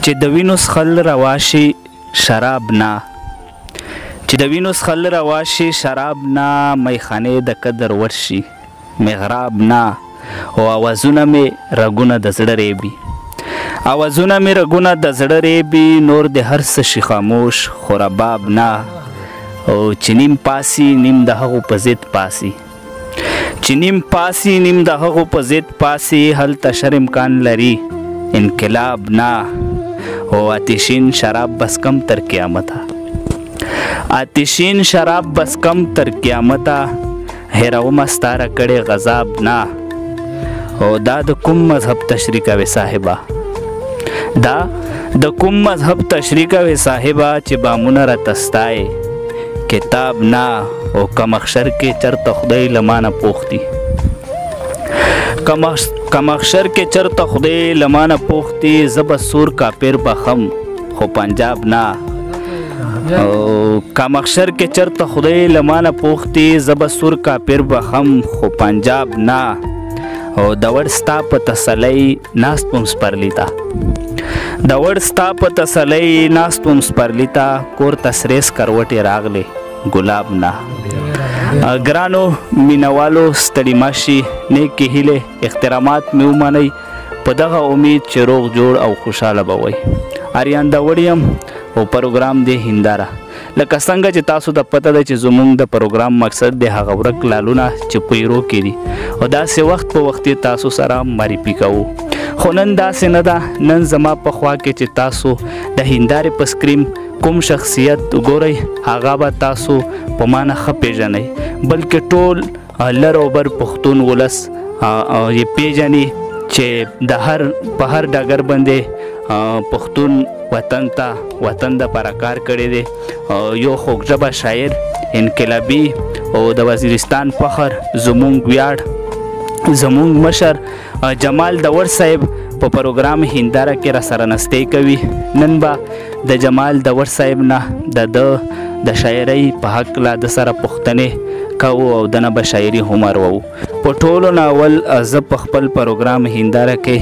چې د وینو څښل روا شي شراب نه، چې د وینو څښل روا شي شراب نه، میخانې د قدر ورشي مغراب نه، او اوازونه مې رګونه د زړه ریبي، اوازونه مې رګونه د زړه ریبي، نور د هر څه شي خاموش خو رباب نه، او چې نیم پاسي نیم د هغو په ضد پاسي، چې نیم پاسي نیم د هغو په ضد پاسي، هلته شر امکان لري انقلاب نه، او آتشین شراب بس کم تر قیامته، آتشین شراب بس کم تر قیامته، هیرومه ستا راکړې غضاب نه، او دا د کوم مذهب تشریح کوي صاحبه، دا د کوم مذهب تشریح کوي صاحبه، چې بامونه راته ستایې کتاب نه، او کم اخشر کې چرته خدای لمانه پوښتي، کم اخشر کې چرته خدای لمانه پوښتي، زه به سور کافر بخم خو پنجاب نه، او کم اخشر کې چرته خدای لمانه پوښتي، زه به سور کافر بخم خو پنجاب نه، او د وړ ستا په تسلۍ ناست وم سپرلي ته، د وړ ستا په تسلۍ ناست وم سپرلي ته، کور ته سرې سکروټې راغلې ګلاب نه. ګرانو مینوالو ستړي مه شي، نیکې هیلې احترامات مې ومنئ، په دغه امید چې روغ جوړ او خوشحاله به وئ. اریانده وړی یم او پروګرام دی هنداره. لکه څنګه چې تاسو ته پته ده چې زموږ د پروګرام مقصد د هغه ورک لالونه چې پیرو کې دي، او داسې وخت په وخت تاسو سره معرفي کوو. خو نن داسې نه ده، نن زما په خوا کې چې تاسو د هندارې په سکرین کوم شخصیت ګورئ، هغه به تاسو په ما نه ښه پیژنئ، بلکې ټول لر او بر پښتون ولس یې پیژني چې د په هر ډګر باندې پښتون وطن د پاره کار کړی دی. یو خوږ ژبه شاعر، انقلابي او د وزیرستان فخر، زمونږ ویاړ، زمونږ مشر جمال دور صاحب په پروګرام هنداره کې را سره نستې کوي. نن به د جمال دور صاحب نه د شاعرۍ په هکله د سره پوښتنې کوو، او دنه به شاعري هم اورو. په ټولو نه اول زه په خپل پروګرام هنداره کې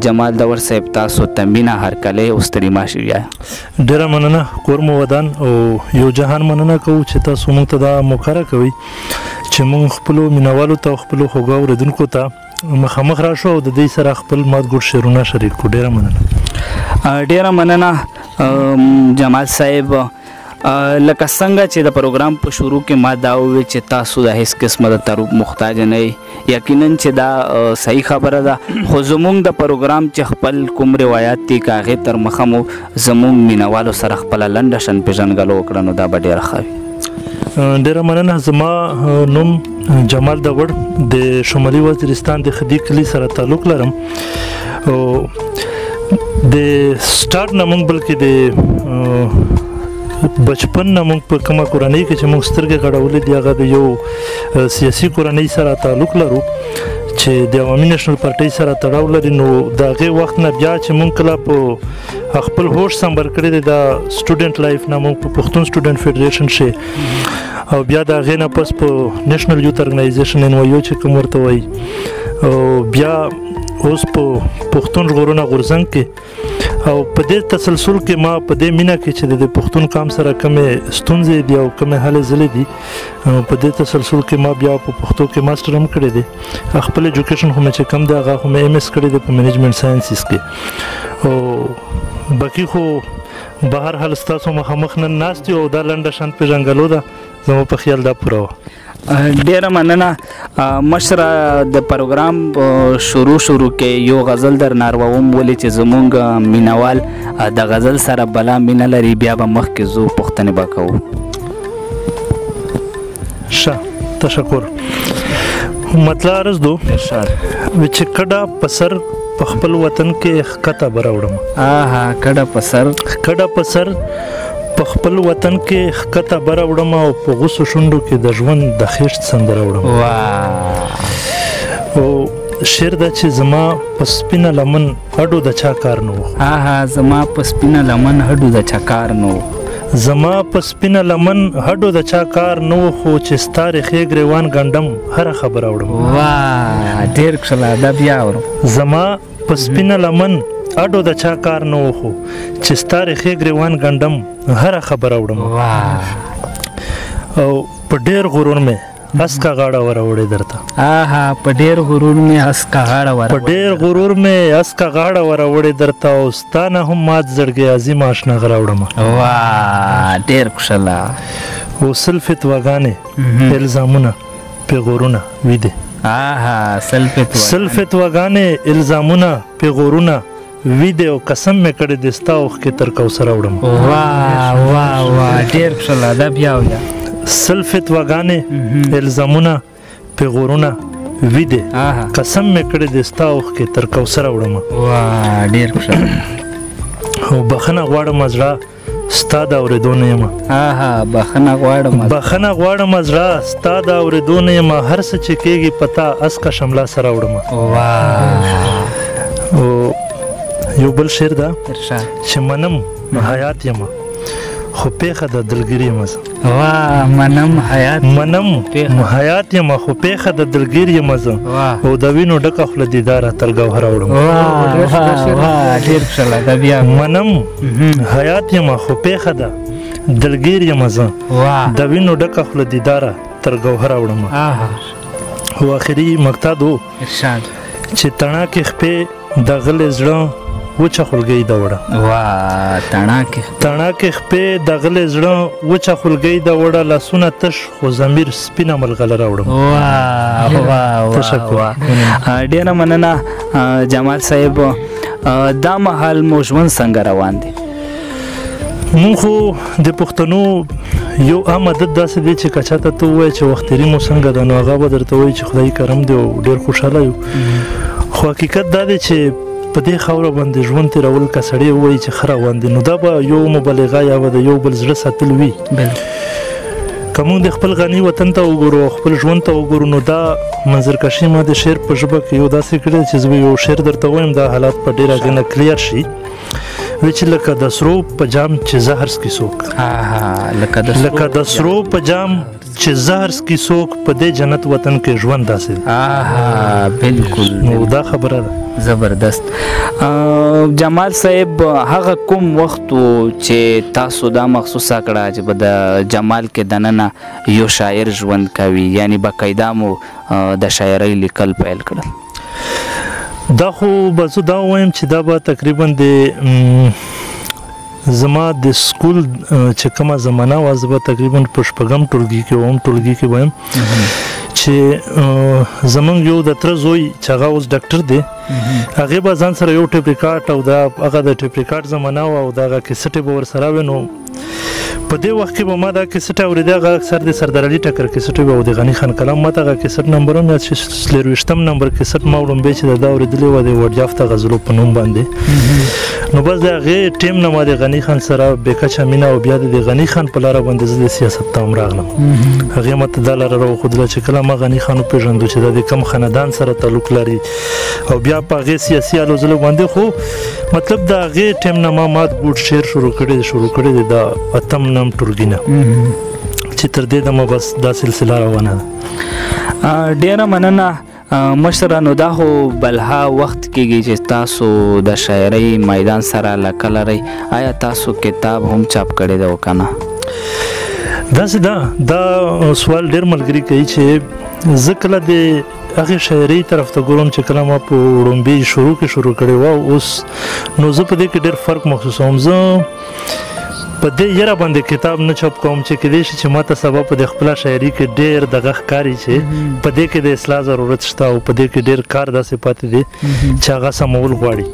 جمال دور صاحب تاسو ته مینه هرکلی او ستړي مه شئ. ډېره مننه کور مو ودان، او یو جهان مننه کوو چې تاسو موږ ته دا موقع راکوئ چې موږ خپلو مینوالو ته او خپلو خوږو اورېدونکو ته مخامخ راشو او د دې سره خپل مادګوړ شعرونه شریک کړو. ډېره مننه. ډېره مننه جمال صاحب. لکه څنګه چې د پروګرام په شروع کې ما دا وویل چې تاسو د هیڅ قسمه د تروب محتاج نه یئ، یقینا چې دا صحیح خبره ده، خو زموږ د پروګرام چې خپل کوم روایات دي که هغې تر مخه مو زموږ مینوالو سره خپله لنډه شن پېژنګلو وکړه، نو دا به ډېره ښه وي. ډېره مننه. زما نوم جمال دور د شمالي وزیرستان د خدي کلي سره تعلق لرم، او د سټارټ نه موږ بلکې د بچپن نه موږ په کومه کورنۍ کې چې موږ سترګې غړولې دي هغه د یو سیاسي کورنۍ سره تعلق لرو چې د عوامي نیشنل پارټۍ سره تړاو لري. نو د هغې وخت نه بیا چې موږ کله په خپل هوش سمبر کړی دی د سټوډنټ لایف نه، موږ په پښتون سټوډنټ فیډریشن شي، او بیا د هغې نه پس په نیشنل یوت ارګنایزیشن NYO چې کوم ورته وایي، او بیا اوس په پښتون ژغورنه غورځنګ کې، او په دې تسلسل کې ما په دې مینه کې چې د پښتون قام سره کومې ستونزې دي او کومې هلې ځلې دي، په دې تسلسل کې ما بیا په پښتو کې ماسټر هم کړی دی. خپل ایجوکیشن خو مې چې کوم دی هغه خو مې MS کړی دی په منیجمنټ ساینسز کې، او باقي خو بهر حال ستاسو مخامخ نن ناست یو، او دا لنډه شان پېژنګلو ده، زما په خیال دا پوره وه. ډېره مننه مشره. د پروګرام شروع کې یو غزل در نارووم، ولې چې زمونږ مینوال د غزل سره بلا مینه لري، بیا به مخکې ځو پوښتنې به کوو. ښه، تشکر. مطلع عرض دو چې کډه په سر په خپل وطن کې ښکته به راوړم. کډه په سر په خپل وطن کې ښکته به راوړم، او په غوسو شونډو کې د ژوند د خېشت سندره وړم. او شعر دا چې زما په سپینه لمن هډو د چا کار نه و. زما په سپینه لمن هډو د چا کار نه و. زما په سپینه لمن هډو د چا کار نه و، خو چې ستا ریښې ګریوان ګنډم هره خبره وړم. ډېر ښه، دا بیا اورم. زما په سپینه لمن اډو د چا کار نه وخو چې ستا ریښې ګریوان ګنډم هره خبره وړم او په ډېر غرور مې اسکا غاړه وراوړې درته په ډېر غرور مې اسکا غاړه وراوړې درته او ستا نه هم مات زړګی عظیم اشنا غراوړم ډېر خوشاله او سلفت وګانې الزامونه پیغورونه ویده سلفت وګانې الزامونه پیغورونه ویده او قسم مې کړی د ستا اوښکې تر کوثره وړم ډېر خوشاله دا بیا ویا سلفت وګانې الزامونه پیغورونه ویده قسم مې کړی د ستا اوښکې تر کوثره وړم ډېر خوشاله او بخښنه غواړم زړه ستا د اورېدو نه یم بخښنه غواړم زړه ستا د اورېدو نه یم هر څه چې کېږي پتا اسکه شمله سره وړم او یو بل شعر ده چې منم حیات یم خو پیښه د دلګري یم زه منم حیات یم خو پیښه د دلګري یم زه او د وینو ډکه خوله دیداره تر ګوهره وړم منم حیات یم خو پیښه د دلګري یم زه د وینو ډکه خوله دیداره تر ګوهره وړم او آخري مقطع دو چې تڼاکې خپې د غلې زړه وچه خلګۍ د وړه تڼاکې خپې د غلې زړه وچه خلګۍ د وړه لاسونه تش خو ضمیر سپینه ملغلره وړم ډېره مننه جمال صاحب دا مهال مو ژوند څنګه روان دی مونږ خو د پښتنو یو عام عادت داسې دی چې که چاته ته ووایې چې وخت تېري مو څنګه ده نو هغه به درته وایي چې خدای کرم دی او ډېر خوشحاله یو خو حقیقت دا دی چې په دې خاوره باندې ژوند تېرول که سړی ووایي چې ښه روان دی نو دا به یو مبالغه یا به د یو بل زړه ساتل وي که موږ د خپل غني وطن ته وګورو او خپل ژوند ته وګورو نو دا منظرکشي ما د شعر په ژبه کې یو داسې کړی چې زه یو شعر درته وایم دا حالات په ډېره ګنه کلیر شي وی چې لکه د سرو په جام چې زهر سکي څوک لکه د سرو په جام چې زهر سکي څوک په دې جنت وطن کې ژوند داسې بالکل نو دا خبره ده زبردست جمال صاحب هغه کوم وخت چې تاسو دا مخصوصه کړه چې به د جمال کې دننه یو شاعر ژوند کوي یعنی باقاعده مو د شاعرۍ لیکل پیل کړل دا خو به زه دا وایم چې دا به تقریبا د زما د سکول چې کومه زمانه وه زه به تقریبا په شپږم ټولګي کې وم ټولګي کې وایم چې زمونږ یو د تره زوی چې هغه اوس ډاکټر دی هغې به ځان سره یو ټیپ ریکارډ او دا هغه د ټیپ ریکارډ زمانه وه او د هغه کیسټې به ورسره وې نو په دې وخت کې به ما دا کیسټ اورېدی هغه اکثر د سردار علي ټکر کیسټ وي او د غني خان کلام ما ته هغه کیسټ نمبر هم یاد شي 23 نمبر کیسټ ما وړومبی چې دا اورېدلی وه د وډیافته غزلو په نوم باندې نو بس د هغې ټیم نه ما د غني خان سره بېکچه مینه او بیا د غني خان په لاره باندې زه د سیاست ته هم راغلم هغې ماته دا لاره راوښودله چې کله ما غني خان وپېژندو چې دا د کم خاندان سره تعلق لري او بیا په هغې سیاسي الوزلو باندې خو مطلب د هغې ټیم نه ما مات ګوډ شعر شروع کړی دی د اتم نم ټولګي نه چې تر دې دمه بس دا سلسله روانه ده ډېره مننه مشره نو دا خو بلها وخت کېږي چې تاسو د شاعرۍ میدان سره علاقه لرئ آیا تاسو کتاب هم چاپ کړی دی او که نه داسې ده دا سوال ډېر ملګري کوي چې زه کله د هغې شاعرۍ طرف ته ګورم چې کله ما په وړومبي شروع کړې وه اوس نو زه په دې کې ډېر فرق محسوسوم زه په دې یره باندې کتاب نه چاپ کوم چې کېدای شي چې ماته سبا په د خپله شاعري کې ډېر دغه ښکاري چې په دې کې د اصلاح ضرورت شته او په دې کې ډېر کار داسې پاتې دی چې هغه سمول غواړي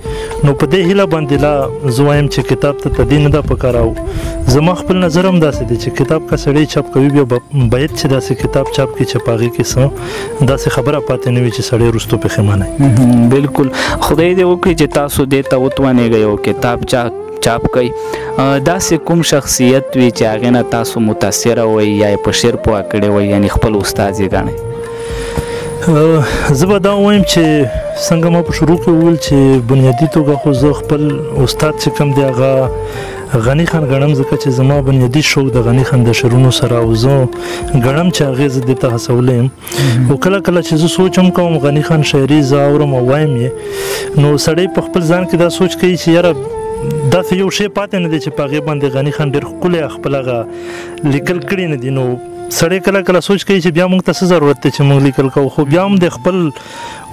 نو په دې هیله باندې لا زه وایم چې کتاب ته تدې نه ده پکار او زما خپل نظر هم داسې دی چې کتاب که سړی چاپ کوي بیا باید چې داسې کتاب چاپ کړي چې په هغې کې څه داسې خبره پاتې نه وي چې سړی وروستو پښیمانه بالکل خدای دې وکړي چې تاسو دې ته وتوانېږئ او کتاب چاپ کوي داسې کوم شخصیت وي چې هغې نه تاسو متاثره وئ یا یې په شعر پوه کړی وئ یعنې خپل استاد یې ګڼئ زه به دا ووایم چې څنګه ما په شروع کې وویل چې بنیادي توګه خو زه خپل استاد چې کوم دی هغه غني خان ګڼم ځکه چې زما بنیادي شوق د غني خان د شعرونو سره او زه ګڼم چې هغې زه دې ته هڅولی یم خو کله کله چې زه سوچ هم کوم غني خان شاعري زه اورم او وایم یې نو سړی په خپل ځان کې دا سوچ کوي چې یاره داسې یو شی پاتې نه دی چې په هغې باندې غني خان ډېر ښکلی خپل هغه لیکل کړي نه دي نو سړی کله کله سوچ کوي چې بیا موږ ته څه ضرورت دی چې موږ لیکل کوو خو بیا هم د خپل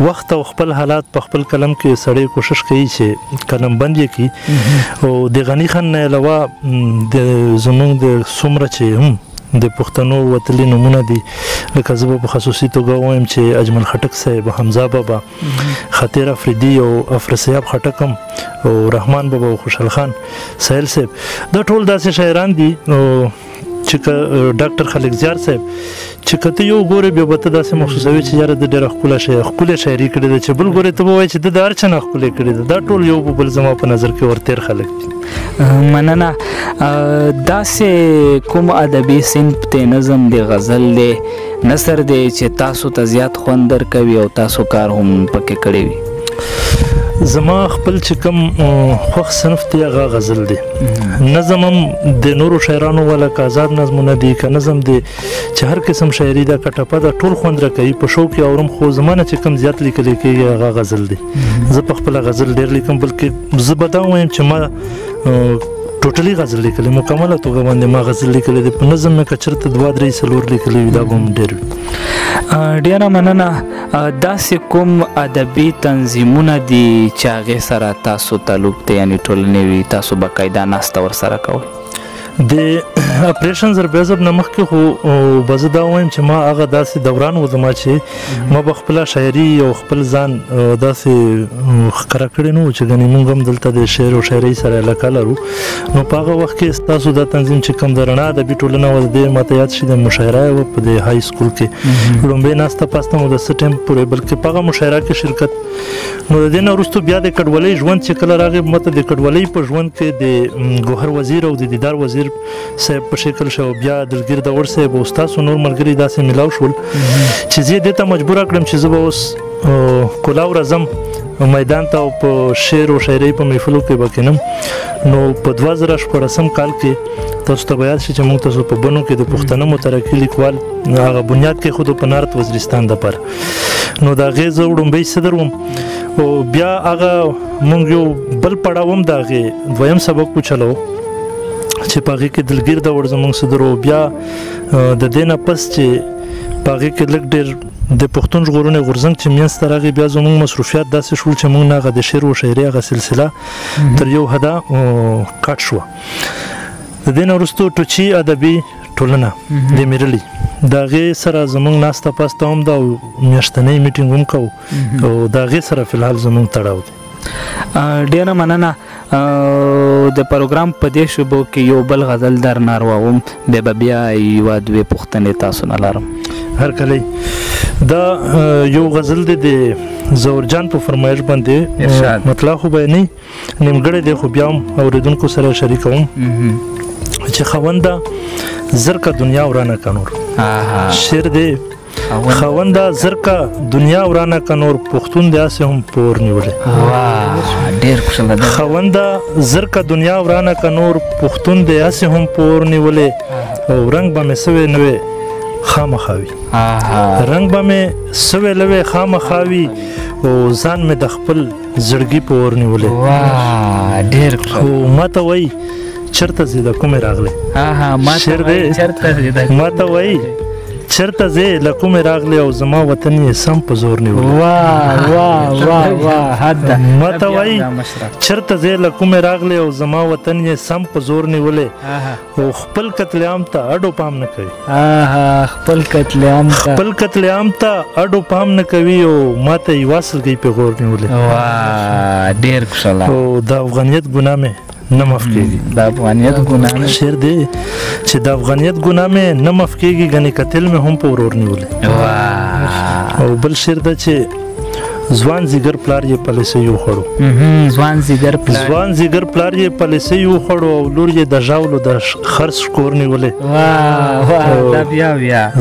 وخت او خپل حالات په خپل قلم کې سړی کوشش کوي چې قلم بند یې کړي او د غني خان نه علاوه د زموږ د څومره چې هم د پښتنو وتلي نومونه دي لکه زه به په خصوصي توګه ووایم چې اجمل خټک صاحب حمزه بابا خطیر افریدي او افرسیاب خټک هم او رحمان بابا او خوشحال خان سهیل صاحب دا ټول داسې شاعران دي چې ډاکټر خالق زیار صاحب چې کته یو ګورې بیا به ته داسې محسوسوي چې یاره د ډېره ښکلې شاعري کړې ده چې بل ګورې ته به وایي چې د هر چا نه ښکلې کړې ده دا ټول یو بل زما په نظر کې ورتېر خلک دي مننه داسې کوم ادبي صنف دی نظم دی غزل دی نثر دی چې تاسو ته زیات خوند درکوي او تاسو کار هم پکې کړی وي زما خپل چې کوم خوښ صنف دی هغه غزل دی نظم هم د نورو شاعرانو والا که آزاد نظمونه دي که نظم دی چې هر قسم شاعري ده که ټپه ده ټول خوند راکوي په شوق یې اورم خو زما نه چې کوم زیات لیکلی کېږي هغه غزل دی زه په خپله غزل ډېر لیکم بلکې زه به دا ووایم چې ما ټوټلي غزل لیکلی مکمله توګه باندې ما غزل لیکلی دی په نظم مې که چېرته 2 3 4 لیکلی وي دا به هم ډېر وي ډیره مننه داسې کوم ادبي تنظیمونه دي چې هغې سره تاسو تعلق دی یعنې ټولنې وي تاسو باقاعده ناسته ورسره کوئ د اپریشن زربیزب نه مخکې خو به زه دا ووایم چې ما هغه داسې دوران و زما چې ما به خپله شاعري او خپل ځان داسې ښکاره کړی نه و چې ګنې موږ هم دلته د شعر او شاعرۍ سره علاقه لرو نو په هغه وخت کې ستاسو دا تنظیم چې کوم د رڼا ادبي ټولنه وه د دې ماته یاد شي د مشاعره یې وه په د های سکول کې لومړی ناسته پاسته مو د څه ټایم پورې بلکې په هغه مشاعره کې شرکت نو د دې نه وروستو بیا د کډوالۍ ژوند چې کله راغی ماته د کډوالۍ په ژوند کې د ګوهر وزیر او د دیدار وزیر صاحب په شکل شو بیا دلګیر داور صاحب او ستاسو نور ملګري داسې ملاو شول چې زه دې ته مجبوره کړم چې زه به اوس کلاو راځم میدان ته او په شعر او شاعرۍ په محفلو کې به کینم نو په 2014 کال کې تاسو ته به یاد شي چې موږ تاسو په بنو کې د پښتنه مترقي لیکوال هغه بنیاد کې خود په نارت وزیرستان دپاره نو د هغې زه وړومبی صدر وم او بیا هغه موږ یو بل پړاو هم د هغې دویم سبق وچلو چې په هغې کې دلګیر داور زموږ صدر و بیا د دې نه پس چې په هغې کې لږ ډېر د پښتون ژغورنې غورځنګ چې منځ ته راغی بیا زموږ مصروفیات داسې شول چې موږ نه هغه د شعر و شاعرۍ هغه سلسله تر یو حده کټ شوه د دې نه وروستو ټوچي ادبي ټولنه د میرلي د هغې سره زموږ ناسته پاسته هم ده او میاشتنی میټینګ هم کوو او د هغې سره فلحال زموږ تړاو دی ډیره مننه د پروګرام په دې شبو کې یو بل غزل در نارواوم بیا یوه دوې پوښتنې تاسو نه لرم هر کله دا یو غزل دی د زورجان په فرمایش باندې مطلع خو به نه نیمګړی دی خو بیا هم اورېدونکو سره شریکوم چې خونده زرکه دنیا ورانه که نور شعر دی خونده زرکه دنیا ورانه که نور پښتون دی هسې هم پور نیولی ډېر خوشاله ده خونده زرکه دنیا ورانه که نور پښتون دی هسې هم پور نیولی او رنګ به مې سوی نه وی خامخا وي رنګ به مې سوی نه وی خامخا وي او ځان مې د خپل زړګي په اور نیولی ډېر خو ما ته وایي چېرته ځې د کومې راغلی شعر دی ما ته وایي چرته زه له کومې راغلی او زما وطن یې سم په زور نیولی ما ته وایي چرته زه له کومې راغلی او زما وطن یې سم په زور نیولی او خپل قتل عام ته اډو پام نه کوي خپل قتل عام ته اډو پام نه کوي او ما ته یې واصلګۍ په غور نیولی ډېر خوشاله او د افغانیت ګناه مې نه معاف کېږي د افغانیت ګناه شعر دی چې د افغانیت ګناه مې نه معاف کېږي ګنې قتل مې هم په ورور نیولی او بل شعر ده چې ځوان زیګر پلار یې پالیسۍ وخوړو ځوان زیګر پلار یې پالیسۍ وخوړو او لور یې د ژاولو د خرڅ شکور نیولی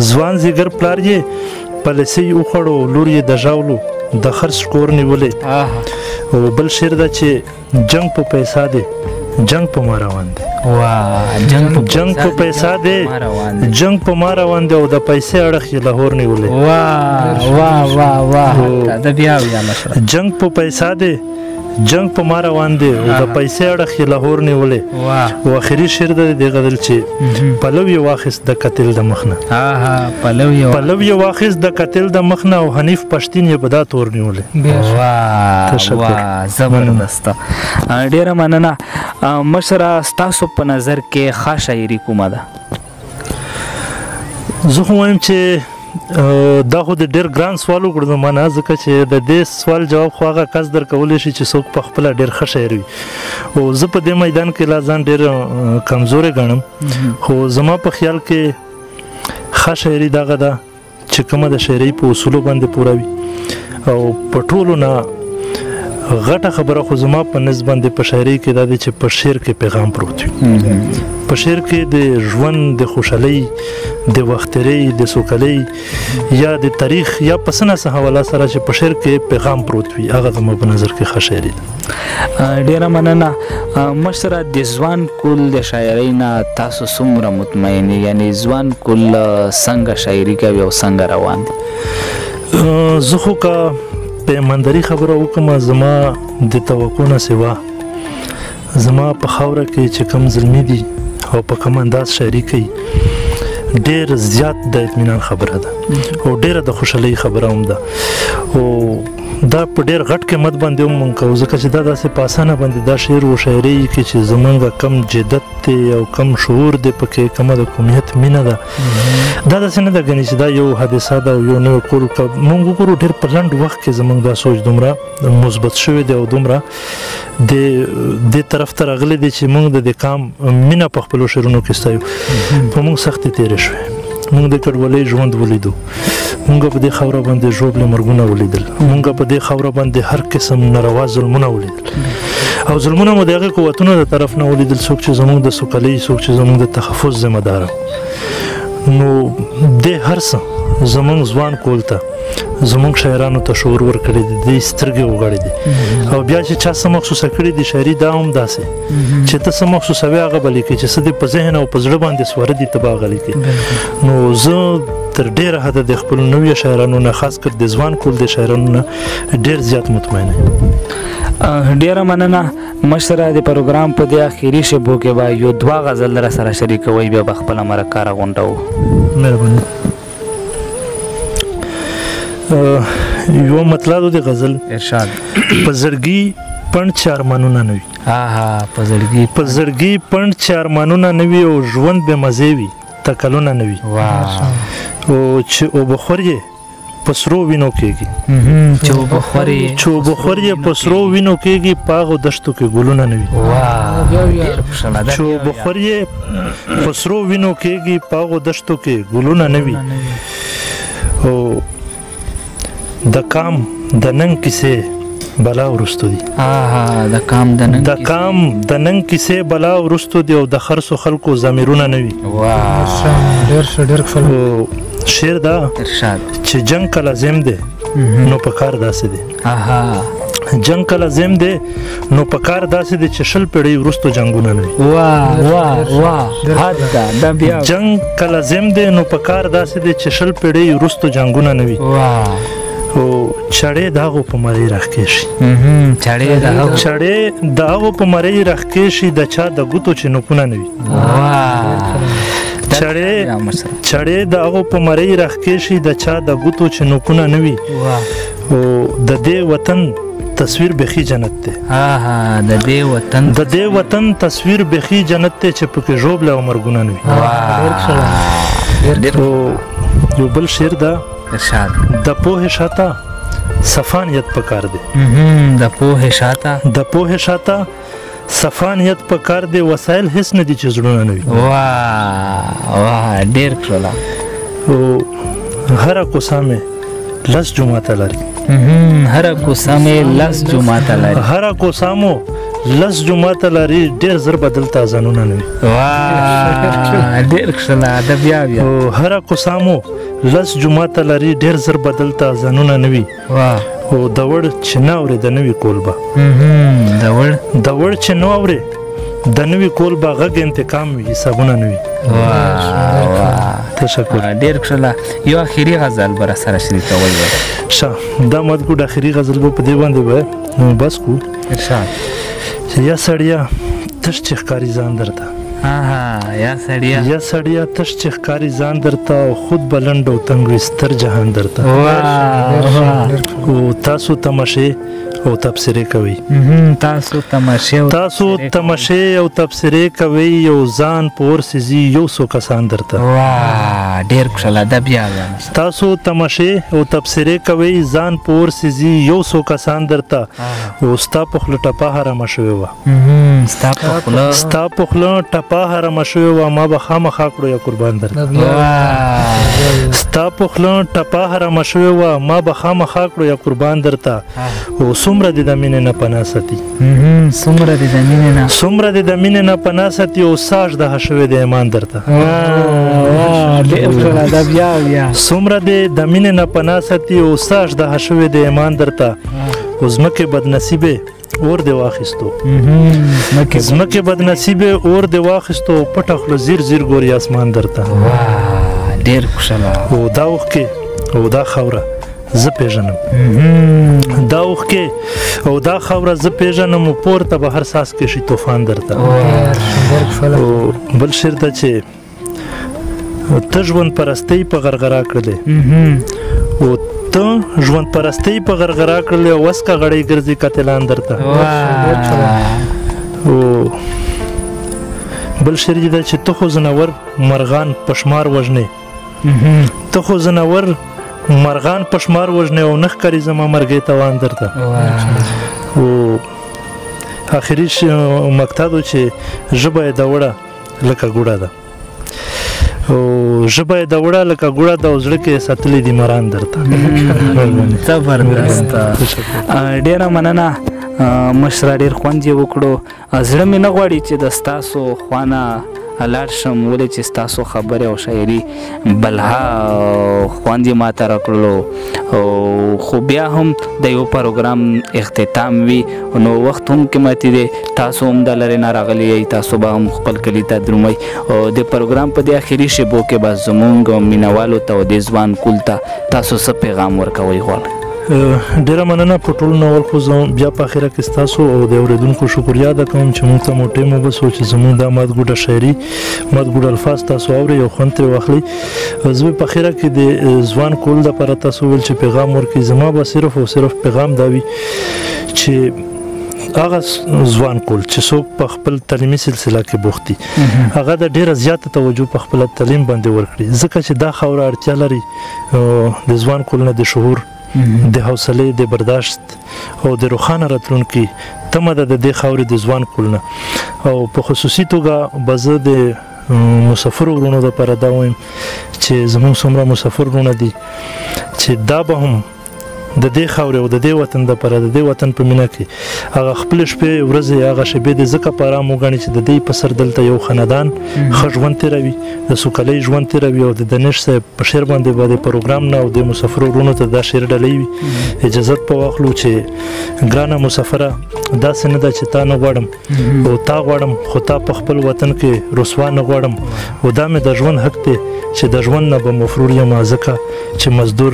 ځوان زیګر پلار یې پالیسي وخوړو لور یې د ژاولو د خرڅ کور نیولې او بل شعر دا چې جنگ په پیسا دی جنگ په ما روان دی جنگ په پیسا دی جنگ په ما روان دی او د پیسې اړخ یې لاهور نیولې جنگ په پیسا دی جنگ په ما روان دی او د پیسې اړخ یې لاهور نیولې او اخري شعر د دې غزل چې پلو یې واخیست د قتل د مخ نه پلو یې واخیست د قتل د مخ نه او حنیف پښتین یې په دا تور نیولې زبردست ډیره مننه مشره ستاسو په نظر کې ښه شاعري کومه ده زه خو وایم چې دا خو د ډېر ګران سوال وکړو نو معنا ځکه چې د دې سوال جواب خو هغه کس درکولی شي چې څوک په خپله ډېر ښه شاعر وي او زه په دې میدان کې لا ځان ډېر کمزوری ګڼم خو زما په خیال کې ښه شاعري دغه ده چې کومه د شاعرۍ په اصولو باندې پوره وي او په ټولو نه غټه خبره خو زما په نسبت باندې په شاعرۍ کې دا دی چې په شعر کې پیغام پروت وي په شعر کې د ژوند د خوشحالۍ د وخترۍ د سوکالۍ یا د تاریخ یا په څه نه څه حواله سره چې په شعر کې پیغام پروت وي هغه زما په نظر کې ښه شاعري ده ډیره مننه مشره د ځوان کول د شاعرۍ نه تاسو څومره مطمئن یعنی ځوان کول څنګه شاعري کوي او څنګه روان دي زه خو که په ایمانداري خبره وکړم زما د توقع نه سوا زما په خاوره کې چې کم زلمي دي او په کوم انداز شاعري کوي ډېر زیات د اطمینان خبره ده او ډېره د خوشحالۍ خبره هم ده او دا په ډېر غټ قیمت باندې هم مونږ کوو ځکه چې دا داسې په اسانه باندې دا شعر و شاعري کې چې زمونږ کم جدت دی او کم شعور دی پکې کومه د قومیت مینه ده دا داسې نه ده ګنې چې دا یو حادثه ده او یو نوی کول مونږ وګورو ډېر په لنډ وخت کې زمونږ دا سوچ دومره مثبت شوی دی او دومره دې طرف ته راغلی دی چې مونږ د دې قام مینه په خپلو شعرونو کې ستایو په مونږ سختې تېرې شوې مونږ د کډوالۍ ژوند ولیدو مونږ په دې خاوره باندې ژوبلې مرګونه ولیدل مونږ په دې خاوره باندې هر قسم ناروا ظلمونه ولیدل او ظلمونه مو د هغې قوتونو د طرف نه ولیدل څوک چې زموږ د سوکالۍ څوک چې زموږ د تحفظ ذمه دار نو دې هر څه زموږ ځوان کول ته زموږ شاعرانو ته شعور ورکړی دی دې سترګې وغړې دي او بیا چې چا څه مخصوصه کړي دي شاعري دا هم داسې چې ته څه مخصوصوې هغه به لیکې چې څه دې په ذهن او په زړه باندې سواره دي ته به هغه لیکې نو زه تر ډېره حده د خپلو نویو شاعرانو نه خاص کر د ځوان کول د شاعرانو نه ډېر زیات مطمئن یم ډیره مننه مشره د پروګرام په دې اخري شیبو کې به یو دوه غزل را سره شریکوئ بیا به خپله مرکه راغونډوو مهرباني یو مطلب د غزل ارشاد په زړګي پڼ چې ارمانونه نه وي په زړګي پڼ چې ارمانونه نه وي او ژوند بې مزې وي تکلونه نه وي او چې اوبخور یې په سرو وینو کېږي چې اوبخور یې په سرو وینو کېږي په هغو دښتو کې ګلونه نه وي چې اوبخور یې په سرو وینو کېږي په هغو دښتو کې ګلونه نه وي او د کام د ننګ کیسې بلا ورستو دي د کام د ننګ کیسې بلا ورستو دي او د خرڅو خلکو ضمیرونه نه وي شعر دا چې جنگ که لازم دی نو په کار داسې دی جنگ که لازم دی نو په کار داسې دی چې شل پیړۍ وروستو جنګونه نه وي جنگ که لازم دی نو په کار داسې دی چې شل پیړۍ وروستو جنګونه نه وي او چړې د هغو په مرۍ راښکې شي چړې د هغو په مرۍ راښکې شي د چا د ګوتو چې نوکونه نه وي چړې د هغو په مرۍ راښکې شي د چا د ګوتو چې نوکونه نه وي او د دې وطن تصویر بخي جنت دی د دې وطن تصویر بخي جنت دی چې پکې ژوبله او مرګونه نه وي یو بل شعر ده د پوهې شاته صفا نیت پکار دی د پوهې شاته صفا نیت پکار دی وسایل هیڅ نه دي چې زړونه نه وي ډېر کړله او هره کوڅه مې لس جوماته لري هره کوڅه مې لس جوماته لري هره کوڅه مو لس جمعه لري ډېر زر به دلته اذانونه نه وي ډېر ښه ده بیا بیا او هره کوسامو لس جمعه لري ډېر زر به دلته اذانونه نه وي او د وړ چې نه اورې د نوي کول به د وړ چې نه اورې د نوي کول به غږ انتقام وي حسابونه نه وي تشکر ډېر ښه یو اخري غزل به راسره شریکوئ ښه دا مدګوډ اخري غزل به په دې باندې به بس کو یا سړیا تش چې ښکاري ځان درته یا سړیا تش چې ښکاري ځان درته او خود بلند او تنګ وي ستر جهان درته او تاسو تماشې او تبصرې کوي تاسو تماشې او تبصرې کوي یو ځان په اور سيزي یو څو کسان درته ډېر ښه ده بیا تاسو تماشې او تبصرې کوي ځان په اور سيزي یو څو کسان درته او ستا په خوله ټپه حرامه شوې وه ستا په خوله ټپه حرامه شوې وه ما به خامخا کړو یا قربان درته ستا په خوله ټپه حرامه شوې وه ما به خامخا کړو یا قربان درته او څومره دې د مینې نه پناه ساتي څومره دې د مینې نه پناه ساتي او ساج د شوې د ایمان درته څومره دې د مینې نه پناه ساتي او ساج د شوې د ایمان درته او ځمکې بدنصیبې اور دې واخیستو ځمکې بدنصیبې اور دې واخیستو پټه خوله زیر زیر ګوري اسمان درته ډېر ښه او دا وخت کې او دا خاوره زه پیژنم دا اوښکې او دا خاوره زه پیژنم پورته به هر ساس کې شي طوفان درته او بل شعر ته چې ته ژوند پرستۍ په غرغرا کړلې او ته ژوند پرستۍ په غرغرا کړلې او وس کا غړی ګرځي قاتلان درته او بل شعر دی چې ته خو زنور مرغان پشمار وژنې ته خو زنور مرغان پشمار وژنې او نخ کری زما مرګې توان درته او اخري مقطع دو چې ژبه یې د وړه لکه ګوړه ده او ژبه یې د وړه لکه ګوړه ده او زړه کې ساتلې دي مران درته زبردست ډېره مننه مشره ډېر خوند یې وکړو زړه مې نه غواړي چې د ستاسو خوانه لاړ شم ولې چې ستاسو خبرې او شاعري بلها خوند یې ماته راکړلو خو بیا هم د یو پروګرام اختتام وي نو وخت هم قیمتي دی تاسو هم د لرې نه راغلي یئ تاسو به هم خپل کلي ته درومئ او د پروګرام په دې اخري شیبو کې به زمونږ مینوالو ته او د ځوان کول ته تاسو څه پیغام ورکوئ غواړئ ډیره مننه په ټول ناول خو زه بیا په اخره کې ستاسو او د اوریدونکو شکریا ادا کوم چې موږ ته مو ټیم وبسو چې زموږ د مدګوډه شاعري مدګوډه الفاظ تاسو اورئ او خوند ترې واخلئ زه په اخره کې د ځوان کول دپاره تاسو ویل چې پیغام ورکړي زما به صرف او صرف پیغام دا وي چې هغه ځوان کول چې څوک په خپل تعلیمي سلسله کې بوخت دي هغه د ډیره زیاته توجه په خپل تعلیم باندې ورکړي ځکه چې دا خاوره اړتیا لري د ځوان کول نه د شعور د حوصلې د برداشت او د روښانه راتلونکي تمه ده د دې خاورې د ځوان کول نه او په خصوصي توګه به زه د مسافرو وروڼو دپاره دا وایم چې زموږ څومره مسافر وروڼه دي چې دا به هم د دې خاورې او د دې وطن دپاره د دې وطن په مینه کې هغه خپلې شپې ورځې هغه شیبې د ځکه په ارام وګڼي چې د دې په سر دلته یو خاندان ښه ژوند تېروي د سوکالۍ ژوند تېروي او د دانش صاحب په شعر باندې به د پروګرام نه او د مسافرو وروڼو ته دا شعر ډالۍ وي اجازت په واخلو چې ګرانه مسافره داسې نه ده چې تا نه غواړم او تا غواړم خو تا په خپل وطن کې رسوا نه غواړم او دا مې د ژوند حق دی چې د ژوند نه به مفرور یم ځکه چې مزدور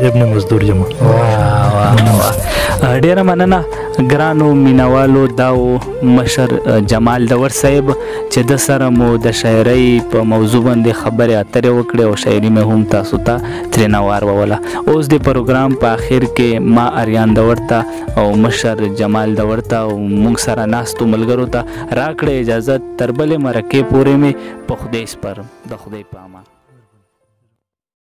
ابن مزدور یم ډیره مننه ګرانو مینوالو دا مشر جمال دور صاحب چې د سره مو د شاعرۍ په موضوع باندې خبرې اترې وکړې او شاعري مې هم تاسو ته ترېنه واروله اوس د پروګرام په آخر کې ما اریان دور ته او مشر جمال دور ته او موږ سره ناستو ملګرو ته راکړه اجازه تر بلې مرکې پورې مې په خدای سپارم د خدای په امان